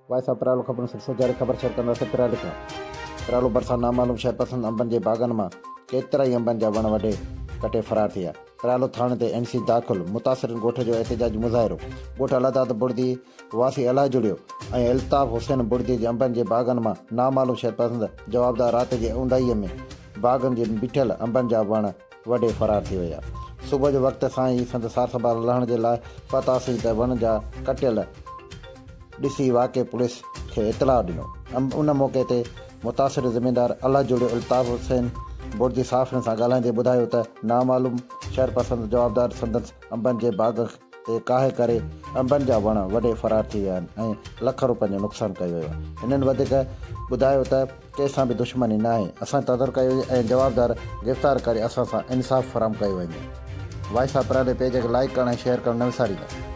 वायसा परालो ख़बरूं सिलसिलो जारी ख़बर शेयर कंदासीं पिराली खां। पिरालो बरसां नामालूम शइ पसंदि अंबनि जे बाग़नि मां केतिरा ई अंबनि जा वण वॾे कटे फ़रार थी विया। पिरालो थाणे ते NC दाख़िल मुतासिरनि ॻोठ जो एहतिजाजी मुज़ाहिरो। ॻोठ अलादाद बुर्दी वासी अलाह जुड़ियो ऐं अल्ताफ़ हुसैन बुर्दी जे अंबनि जे बाग़नि मां नामालूम शइ पसंदि जवाबदार राति जे ऊंदाईअ में बाग़नि जे बीठल अंबनि जा वण वॾे फ़रार थी विया। सुबुह जे वक़्त सां ई संद सार संभाल लहण जे लाइ पतासीं त वण जा कटियल ॾिसी वाक़े पुलिस खे इतलाह ॾिनो। उन मौक़े ते मुतासिर ज़मीनदार अलाह जुड़ियो अल्ताफ़ हुसैन बुर्दी साफ़िन सां ॻाल्हाईंदे ॿुधायो त नामालूम शहर पसंदि जवाबदार संदसि अंबनि जे बाग़ ते काहे करे अंबनि जा वण वॾे फ़रार थी विया आहिनि ऐं लख रुपयनि जो नुक़सानु कयो वियो आहे। हिननि वधीक ॿुधायो त कंहिंसां बि दुश्मनी न आहे, असां तदर कयो ऐं जवाबदार गिरफ़्तार करे असां सां इंसाफ़ फ़राहम कयो वेंदो। वाइसा पिराले पेज खे लाइक करणु ऐं शेयर करणु न विसारींदा।